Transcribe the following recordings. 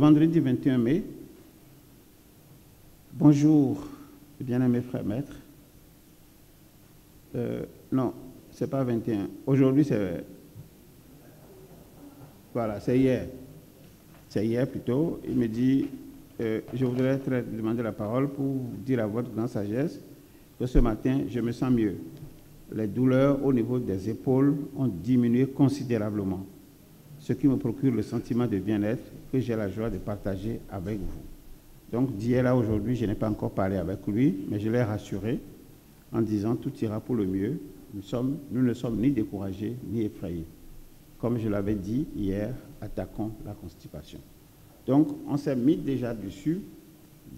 vendredi 21 mai. Bonjour, bien-aimés frères maîtres. Non, ce n'est pas 21. Aujourd'hui, c'est... Voilà, c'est hier. C'est hier plutôt. Il me dit, je voudrais demander la parole pour vous dire à votre grande sagesse que ce matin, je me sens mieux. Les douleurs au niveau des épaules ont diminué considérablement, ce qui me procure le sentiment de bien-être que j'ai la joie de partager avec vous. Donc d'hier à aujourd'hui, je n'ai pas encore parlé avec lui, mais je l'ai rassuré en disant tout ira pour le mieux. Nous ne sommes ni découragés ni effrayés. Comme je l'avais dit hier, attaquons la constipation. Donc on s'est mis déjà dessus.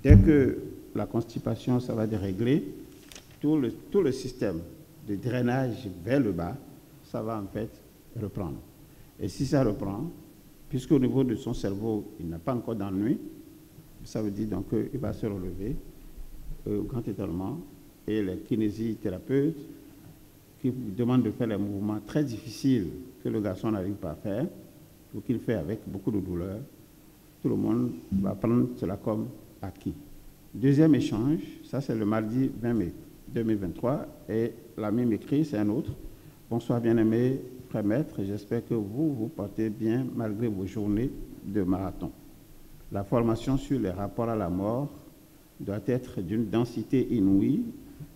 Dès que la constipation, ça va dérégler, tout le système de drainage vers le bas, ça va en fait reprendre. Et si ça reprend, puisqu'au niveau de son cerveau, il n'a pas encore d'ennui, ça veut dire donc qu'il va se relever au grand étonnement, et les kinésithérapeutes qui vous demandent de faire les mouvements très difficiles que le garçon n'arrive pas à faire, ou qu'il fait avec beaucoup de douleur, tout le monde va prendre cela comme acquis. Deuxième échange, ça c'est le mardi 20 mai 2023, et l'ami m'écrit, c'est un autre. Bonsoir bien-aimés frères maîtres, j'espère que vous vous portez bien malgré vos journées de marathon. La formation sur les rapports à la mort doit être d'une densité inouïe,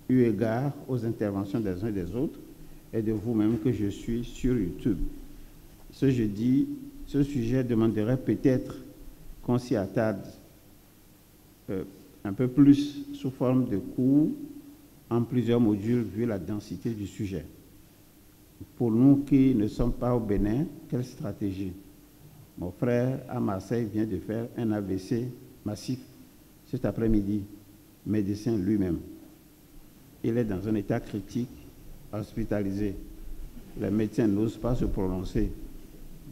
eu égard aux interventions des uns et des autres, et de vous-même que je suis sur YouTube. Ce jeudi, ce sujet demanderait peut-être qu'on s'y attarde un peu plus sous forme de cours en plusieurs modules vu la densité du sujet. Pour nous qui ne sommes pas au Bénin, quelle stratégie? Mon frère à Marseille vient de faire un AVC massif cet après-midi, médecin lui-même. Il est dans un état critique, hospitalisé. Les médecins n'osent pas se prononcer.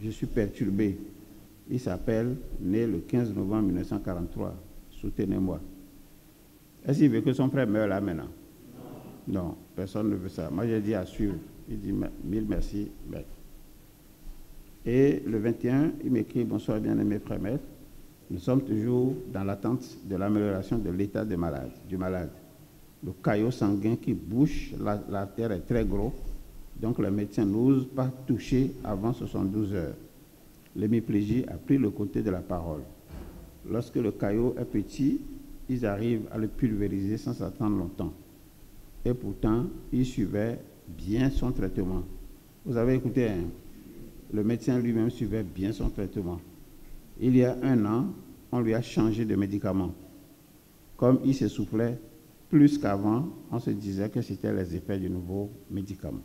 Je suis perturbé. Il s'appelle, né le 15 novembre 1943. Soutenez-moi. Est-ce qu'il veut que son frère meure là maintenant? Non, personne ne veut ça. Moi, j'ai dit à suivre. Il dit mille merci, maître. Et le 21, il m'écrit, bonsoir bien-aimés frères maîtres. Nous sommes toujours dans l'attente de l'amélioration de l'état du malade. Le caillot sanguin qui bouche l'artère est très gros, donc les médecins n'osent pas toucher avant 72 heures. L'hémiplégie a pris le côté de la parole. Lorsque le caillot est petit, ils arrivent à le pulvériser sans attendre longtemps. Et pourtant, ils suivaient bien son traitement. Vous avez écouté, hein? Le médecin lui-même suivait bien son traitement. Il y a 1 an, on lui a changé de médicament. Comme il s'essoufflait plus qu'avant, on se disait que c'était les effets du nouveau médicament.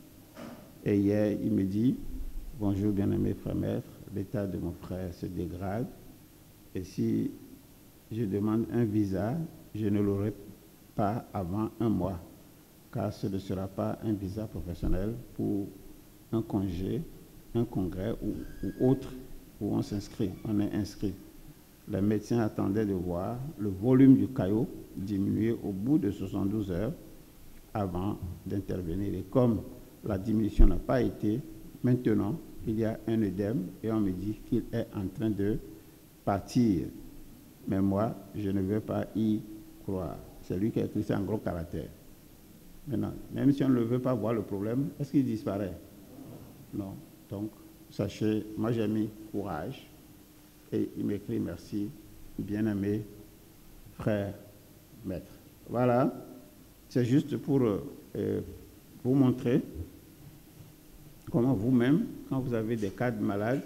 Et hier, il me dit, bonjour bien-aimé frère maître, l'état de mon frère se dégrade. Et si je demande un visa, je ne l'aurai pas avant 1 mois, car ce ne sera pas un visa professionnel pour un congé, un congrès ou autre où on s'inscrit, on est inscrit. Les médecins attendaient de voir le volume du caillot diminuer au bout de 72 heures avant d'intervenir. Et comme la diminution n'a pas été, maintenant, il y a un œdème et on me dit qu'il est en train de partir. Mais moi, je ne veux pas y croire. C'est lui qui a écrit ça en gros caractère. Maintenant, même si on ne veut pas voir le problème, est-ce qu'il disparaît? Non. Donc, sachez, moi j'ai mis courage. Et il m'écrit merci, bien-aimé frère maître. Voilà, c'est juste pour vous montrer comment vous-même, quand vous avez des cas de malades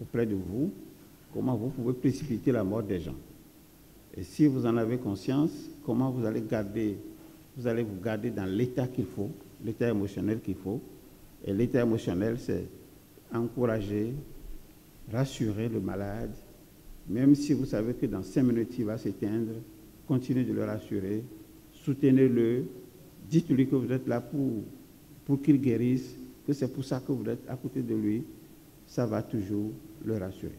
auprès de vous, comment vous pouvez précipiter la mort des gens. Et si vous en avez conscience, comment vous allez vous garder dans l'état qu'il faut, l'état émotionnel qu'il faut. Et l'état émotionnel, c'est encourager, rassurer le malade, même si vous savez que dans 5 minutes, il va s'éteindre, continuez de le rassurer, soutenez-le, dites-lui que vous êtes là pour qu'il guérisse, que c'est pour ça que vous êtes à côté de lui, ça va toujours le rassurer.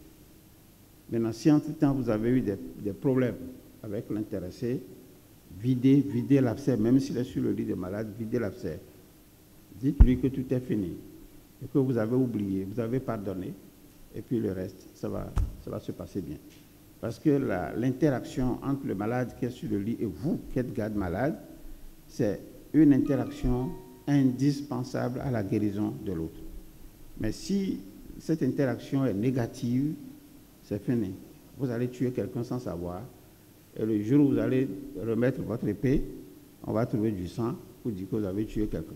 Maintenant, si entre-temps vous avez eu des problèmes avec l'intéressé, videz l'abcès, même s'il est sur le lit de malade, videz l'abcès. Dites-lui que tout est fini, et que vous avez oublié, vous avez pardonné, et puis le reste, ça va se passer bien. Parce que l'interaction entre le malade qui est sur le lit et vous qui êtes garde malade, c'est une interaction indispensable à la guérison de l'autre. Mais si cette interaction est négative, c'est fini. Vous allez tuer quelqu'un sans savoir. Et le jour où vous allez remettre votre épée, on va trouver du sang pour dire que vous avez tué quelqu'un.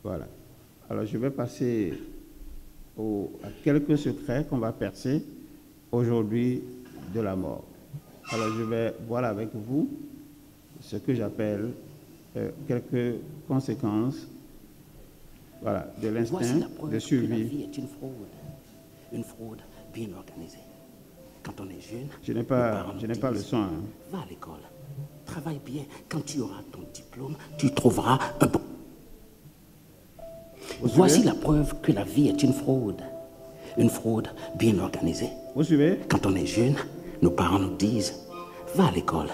Voilà. Alors je vais passer à quelques secrets qu'on va percer aujourd'hui de la mort. Alors je vais voir avec vous ce que j'appelle quelques conséquences, voilà, de l'instinct de survie. La vie est une fraude bien organisée. Quand on est jeune, je n'ai pas le son. Hein. Va à l'école, travaille bien. Quand tu auras ton diplôme, tu trouveras un bon. Voici la preuve que la vie est une fraude bien organisée. Vous suivez? Quand on est jeune, nos parents nous disent, va à l'école,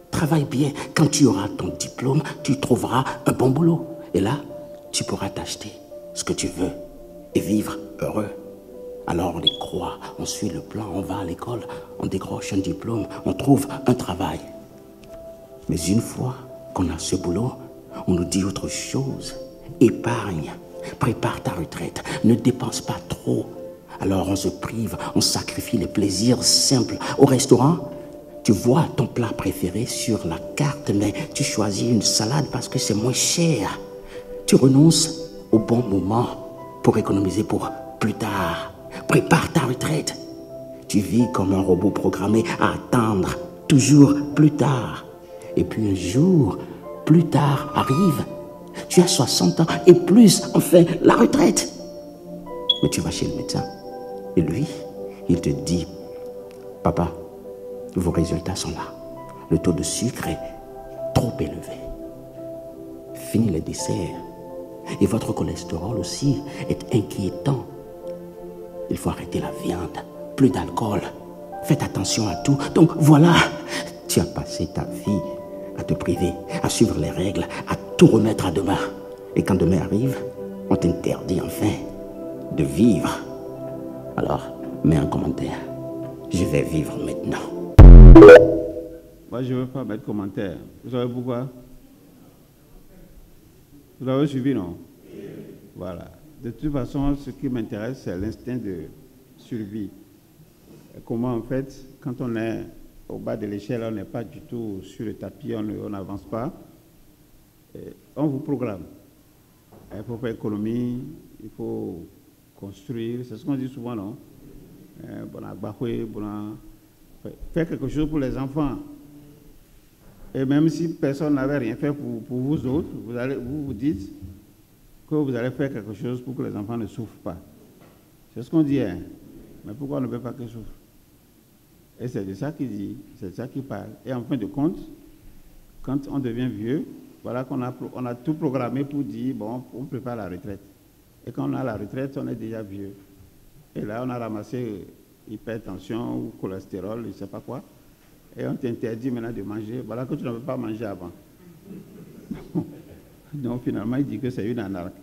travaille bien. Quand tu auras ton diplôme, tu trouveras un bon boulot. Et là, tu pourras t'acheter ce que tu veux et vivre heureux. Alors on y croit, on suit le plan, on va à l'école, on décroche un diplôme, on trouve un travail. Mais une fois qu'on a ce boulot, on nous dit autre chose. Épargne, prépare ta retraite, ne dépense pas trop. Alors on se prive, on sacrifie les plaisirs simples. Au restaurant, tu vois ton plat préféré sur la carte, mais tu choisis une salade parce que c'est moins cher. Tu renonces au bon moment pour économiser pour plus tard. Prépare ta retraite. Tu vis comme un robot programmé à attendre toujours plus tard. Et puis un jour, plus tard arrive. Tu as 60 ans et plus, enfin, la retraite. Mais tu vas chez le médecin. Et lui, il te dit, papa, vos résultats sont là. Le taux de sucre est trop élevé. Fini les desserts. Et votre cholestérol aussi est inquiétant. Il faut arrêter la viande, plus d'alcool. Faites attention à tout. Donc voilà, tu as passé ta vie à te priver, à suivre les règles, à tout remettre à demain. Et quand demain arrive, on t'interdit enfin de vivre. Alors, mets un commentaire. Je vais vivre maintenant. Moi, je ne veux pas mettre commentaire. Vous savez pourquoi? Vous avez suivi, non? Voilà. De toute façon, ce qui m'intéresse, c'est l'instinct de survie. Et comment, en fait, quand on est au bas de l'échelle, on n'est pas du tout sur le tapis, on n'avance pas. Et on vous programme. Il faut faire économie, il faut construire, c'est ce qu'on dit souvent, non? Faire quelque chose pour les enfants. Et même si personne n'avait rien fait pour vous autres, vous dites que vous allez faire quelque chose pour que les enfants ne souffrent pas. C'est ce qu'on dit, hein? Mais pourquoi on ne veut pas qu'ils souffrent? Et c'est de ça qu'il dit, c'est de ça qu'il parle. Et en fin de compte, quand on devient vieux, voilà qu'on a tout programmé pour dire, bon, on prépare la retraite. Et quand on a la retraite, on est déjà vieux. Et là, on a ramassé hypertension ou cholestérol, je ne sais pas quoi. Et on t'interdit maintenant de manger. Voilà que tu n'avais pas mangé avant. Donc finalement, il dit que c'est une anarque.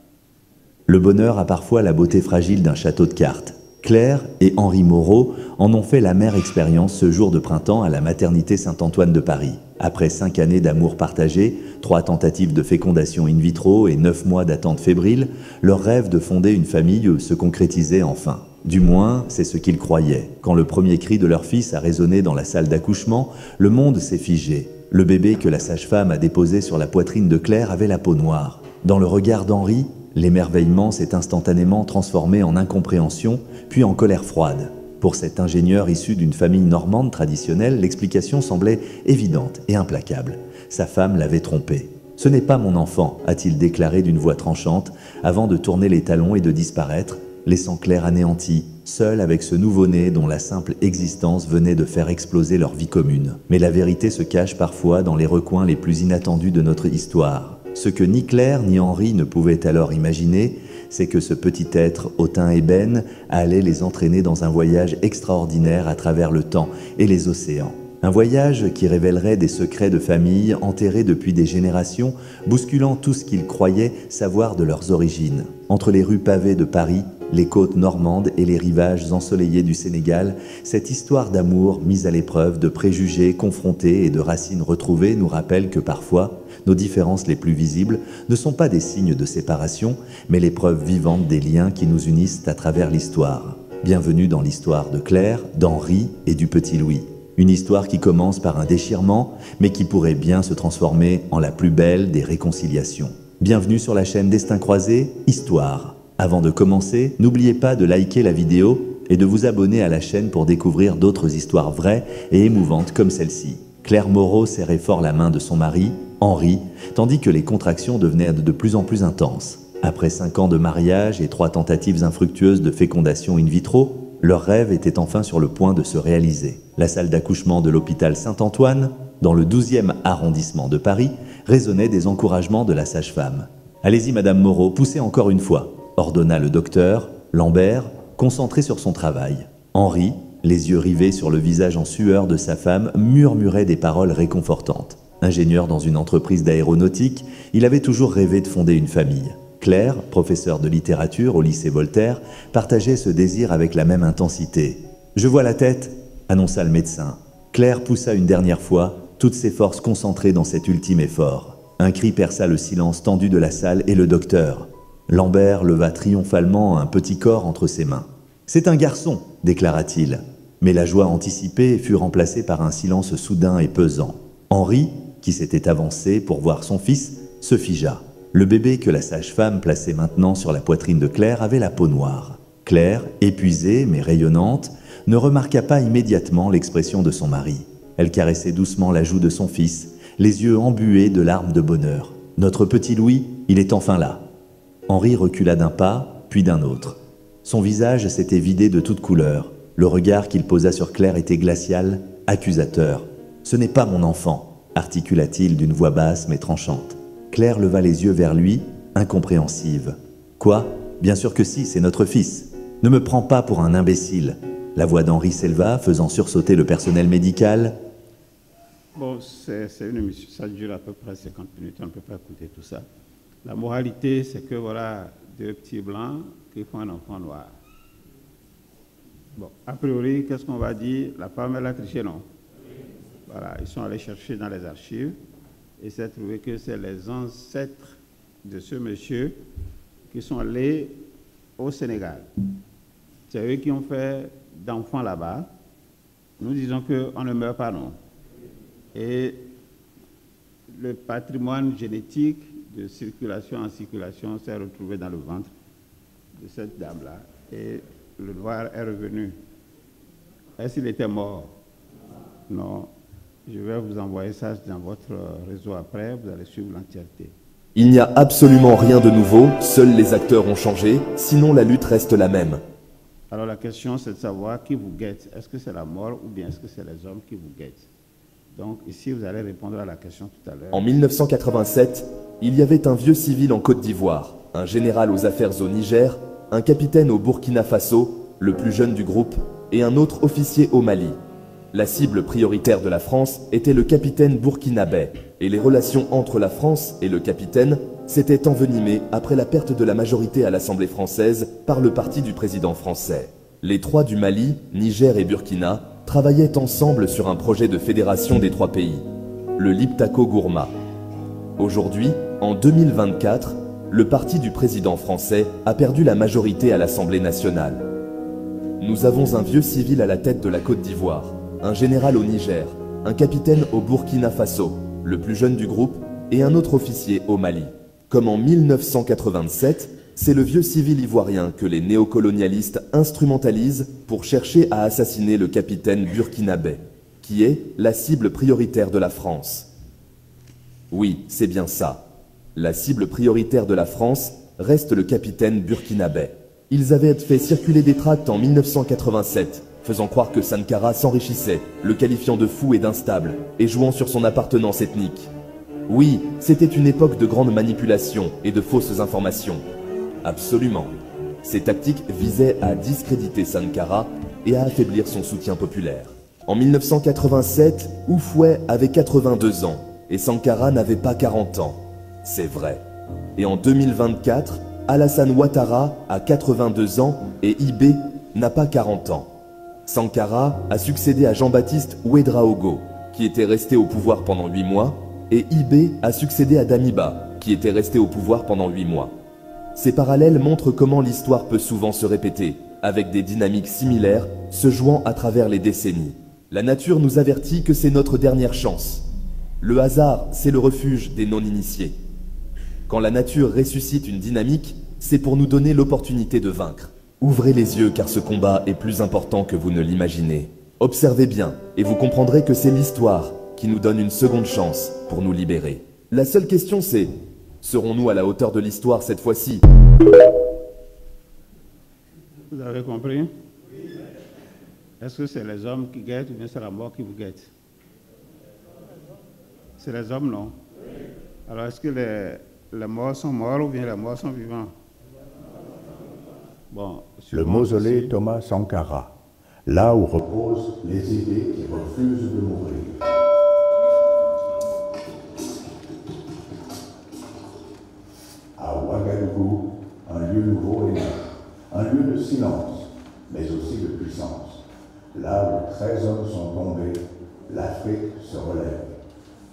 Le bonheur a parfois la beauté fragile d'un château de cartes. Claire et Henri Moreau en ont fait l'amère expérience ce jour de printemps à la maternité Saint-Antoine de Paris. Après 5 années d'amour partagé, 3 tentatives de fécondation in vitro et 9 mois d'attente fébrile, leur rêve de fonder une famille se concrétisait enfin. Du moins, c'est ce qu'ils croyaient. Quand le premier cri de leur fils a résonné dans la salle d'accouchement, le monde s'est figé. Le bébé que la sage-femme a déposé sur la poitrine de Claire avait la peau noire. Dans le regard d'Henri, l'émerveillement s'est instantanément transformé en incompréhension, puis en colère froide. Pour cet ingénieur issu d'une famille normande traditionnelle, l'explication semblait évidente et implacable. Sa femme l'avait trompé. « Ce n'est pas mon enfant », a-t-il déclaré d'une voix tranchante, avant de tourner les talons et de disparaître, laissant Claire anéantie, seule avec ce nouveau-né dont la simple existence venait de faire exploser leur vie commune. Mais la vérité se cache parfois dans les recoins les plus inattendus de notre histoire. Ce que ni Claire ni Henri ne pouvaient alors imaginer, c'est que ce petit être au teint ébène allait les entraîner dans un voyage extraordinaire à travers le temps et les océans. Un voyage qui révélerait des secrets de famille enterrés depuis des générations, bousculant tout ce qu'ils croyaient savoir de leurs origines. Entre les rues pavées de Paris les côtes normandes et les rivages ensoleillés du Sénégal, cette histoire d'amour mise à l'épreuve, de préjugés confrontés et de racines retrouvées nous rappelle que parfois, nos différences les plus visibles ne sont pas des signes de séparation, mais les preuves vivantes des liens qui nous unissent à travers l'histoire. Bienvenue dans l'histoire de Claire, d'Henri et du petit Louis. Une histoire qui commence par un déchirement, mais qui pourrait bien se transformer en la plus belle des réconciliations. Bienvenue sur la chaîne Destin Croisé, Histoire. Avant de commencer, n'oubliez pas de liker la vidéo et de vous abonner à la chaîne pour découvrir d'autres histoires vraies et émouvantes comme celle-ci. Claire Moreau serrait fort la main de son mari, Henri, tandis que les contractions devenaient de plus en plus intenses. Après 5 ans de mariage et 3 tentatives infructueuses de fécondation in vitro, leur rêve était enfin sur le point de se réaliser. La salle d'accouchement de l'hôpital Saint-Antoine, dans le 12e arrondissement de Paris, résonnait des encouragements de la sage-femme. « Allez-y, Madame Moreau, poussez encore une fois », ordonna le docteur, Lambert, concentré sur son travail. Henri, les yeux rivés sur le visage en sueur de sa femme, murmurait des paroles réconfortantes. Ingénieur dans une entreprise d'aéronautique, il avait toujours rêvé de fonder une famille. Claire, professeure de littérature au lycée Voltaire, partageait ce désir avec la même intensité. « Je vois la tête », annonça le médecin. Claire poussa une dernière fois, toutes ses forces concentrées dans cet ultime effort. Un cri perça le silence tendu de la salle et le docteur. Lambert leva triomphalement un petit corps entre ses mains. « C'est un garçon », déclara-t-il. Mais la joie anticipée fut remplacée par un silence soudain et pesant. Henri, qui s'était avancé pour voir son fils, se figea. Le bébé que la sage-femme plaçait maintenant sur la poitrine de Claire avait la peau noire. Claire, épuisée mais rayonnante, ne remarqua pas immédiatement l'expression de son mari. Elle caressait doucement la joue de son fils, les yeux embués de larmes de bonheur. « Notre petit Louis, il est enfin là !» Henri recula d'un pas, puis d'un autre. Son visage s'était vidé de toute couleur. Le regard qu'il posa sur Claire était glacial, accusateur. « Ce n'est pas mon enfant !» articula-t-il d'une voix basse mais tranchante. Claire leva les yeux vers lui, incompréhensive. « Quoi ? Bien sûr que si, c'est notre fils. Ne me prends pas pour un imbécile. » La voix d'Henri s'éleva, faisant sursauter le personnel médical. Bon, c'est une émission, ça dure à peu près 50 minutes, on ne peut pas écouter tout ça. La moralité, c'est que voilà, 2 petits blancs qui font un enfant noir. Bon, a priori, qu'est-ce qu'on va dire? La femme, elle a triché, non? Voilà, ils sont allés chercher dans les archives et s'est trouvé que c'est les ancêtres de ce monsieur qui sont allés au Sénégal. C'est eux qui ont fait d'enfants là-bas. Nous disons qu'on ne meurt pas, non? Et le patrimoine génétique de circulation en circulation s'est retrouvé dans le ventre de cette dame-là. Et le noir est revenu. Est-ce qu'il était mort? Non. Je vais vous envoyer ça dans votre réseau après, vous allez suivre l'entièreté. Il n'y a absolument rien de nouveau, seuls les acteurs ont changé, sinon la lutte reste la même. Alors la question c'est de savoir qui vous guette. Est-ce que c'est la mort ou bien est-ce que c'est les hommes qui vous guettent? Donc ici vous allez répondre à la question tout à l'heure. En 1987, il y avait un vieux civil en Côte d'Ivoire, un général aux affaires au Niger, un capitaine au Burkina Faso, le plus jeune du groupe, et un autre officier au Mali. La cible prioritaire de la France était le capitaine burkinabé, et les relations entre la France et le capitaine s'étaient envenimées après la perte de la majorité à l'Assemblée française par le parti du président français. Les 3 du Mali, Niger et Burkina travaillaient ensemble sur un projet de fédération des 3 pays, le Liptako-Gourma. Aujourd'hui, en 2024, le parti du président français a perdu la majorité à l'Assemblée nationale. Nous avons un vieux civil à la tête de la Côte d'Ivoire, un général au Niger, un capitaine au Burkina Faso, le plus jeune du groupe, et un autre officier au Mali. Comme en 1987, c'est le vieux civil ivoirien que les néocolonialistes instrumentalisent pour chercher à assassiner le capitaine burkinabé, qui est la cible prioritaire de la France. Oui, c'est bien ça. La cible prioritaire de la France reste le capitaine burkinabé. Ils avaient fait circuler des tracts en 1987, faisant croire que Sankara s'enrichissait, le qualifiant de fou et d'instable, et jouant sur son appartenance ethnique. Oui, c'était une époque de grandes manipulations et de fausses informations. Absolument. Ces tactiques visaient à discréditer Sankara et à affaiblir son soutien populaire. En 1987, Houphouët avait 82 ans et Sankara n'avait pas 40 ans. C'est vrai. Et en 2024, Alassane Ouattara a 82 ans et Ibé n'a pas 40 ans. Sankara a succédé à Jean-Baptiste Ouédraogo, qui était resté au pouvoir pendant 8 mois, et Ibé a succédé à Damiba, qui était resté au pouvoir pendant 8 mois. Ces parallèles montrent comment l'histoire peut souvent se répéter, avec des dynamiques similaires se jouant à travers les décennies. La nature nous avertit que c'est notre dernière chance. Le hasard, c'est le refuge des non-initiés. Quand la nature ressuscite une dynamique, c'est pour nous donner l'opportunité de vaincre. Ouvrez les yeux car ce combat est plus important que vous ne l'imaginez. Observez bien et vous comprendrez que c'est l'histoire qui nous donne une seconde chance pour nous libérer. La seule question c'est, serons-nous à la hauteur de l'histoire cette fois-ci? Vous avez compris? Est-ce que c'est les hommes qui guettent ou bien c'est la mort qui vous guette? C'est les hommes, non? Alors est-ce que les morts sont morts ou bien les morts sont vivants? Bon, le mausolée Thomas Sankara, là où reposent les idées qui refusent de mourir. À Ouagadougou, un lieu nouveau est né, un lieu de silence, mais aussi de puissance. Là où 13 hommes sont tombés, l'Afrique se relève.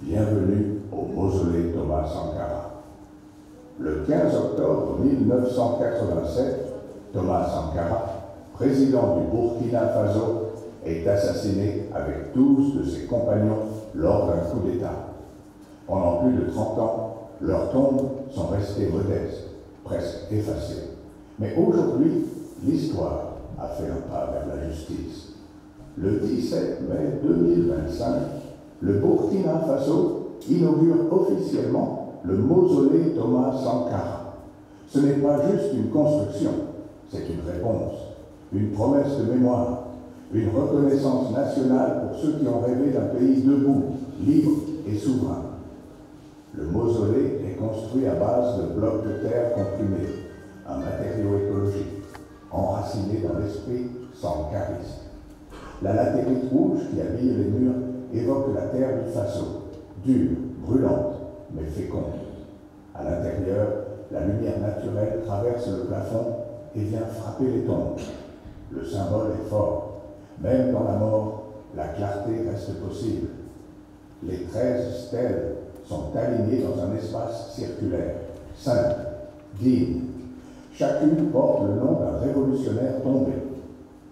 Bienvenue au mausolée Thomas Sankara. Le 15 octobre 1987, Thomas Sankara, président du Burkina Faso, est assassiné avec 12 de ses compagnons lors d'un coup d'État. Pendant plus de 30 ans, leurs tombes sont restées modestes, presque effacées. Mais aujourd'hui, l'histoire a fait un pas vers la justice. Le 17 mai 2025, le Burkina Faso inaugure officiellement le mausolée Thomas Sankara. Ce n'est pas juste une construction, c'est une réponse, une promesse de mémoire, une reconnaissance nationale pour ceux qui ont rêvé d'un pays debout, libre et souverain. Le mausolée est construit à base de blocs de terre comprimés, un matériau écologique, enraciné dans l'esprit sankariste. La latérite rouge qui habille les murs évoque la terre du Faso, dure, brûlante, mais féconde. À l'intérieur, la lumière naturelle traverse le plafond et vient frapper les tombes. Le symbole est fort. Même dans la mort, la clarté reste possible. Les 13 stèles sont alignées dans un espace circulaire, simple, digne. Chacune porte le nom d'un révolutionnaire tombé.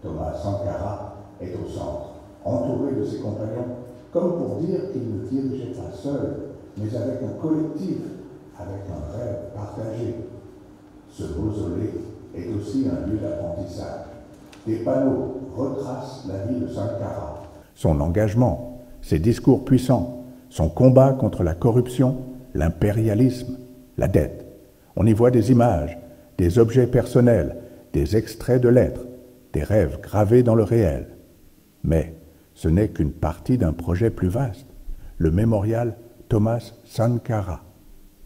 Thomas Sankara est au centre, entouré de ses compagnons, comme pour dire qu'il ne dirigeait pas seul, mais avec un collectif, avec un rêve partagé. Ce mausolée est aussi un lieu d'apprentissage. Des panneaux retracent la vie de Sankara. Son engagement, ses discours puissants, son combat contre la corruption, l'impérialisme, la dette. On y voit des images, des objets personnels, des extraits de lettres, des rêves gravés dans le réel. Mais ce n'est qu'une partie d'un projet plus vaste, le mémorial Thomas Sankara.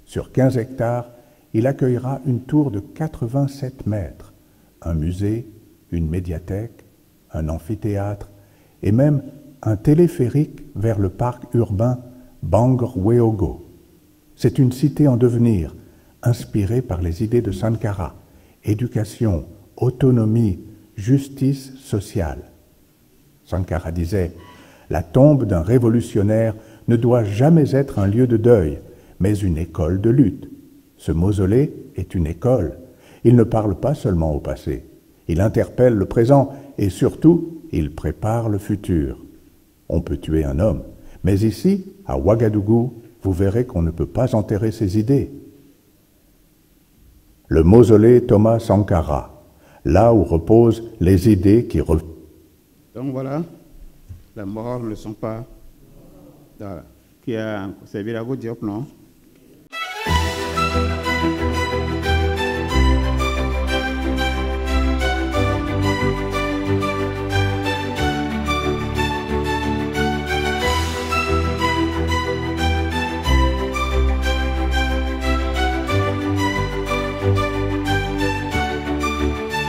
Sur 15 hectares, il accueillera une tour de 87 mètres, un musée, une médiathèque, un amphithéâtre et même un téléphérique vers le parc urbain Bangweogo. C'est une cité en devenir, inspirée par les idées de Sankara, éducation, autonomie, justice sociale. Sankara disait « La tombe d'un révolutionnaire ne doit jamais être un lieu de deuil, mais une école de lutte. Ce mausolée est une école. Il ne parle pas seulement au passé. Il interpelle le présent et surtout, il prépare le futur. On peut tuer un homme, mais ici, à Ouagadougou, vous verrez qu'on ne peut pas enterrer ses idées. Le mausolée Thomas Sankara, là où reposent les idées qui reviennent. Donc voilà, les morts ne sont pas... Voilà. Qui a servi la Diop, non?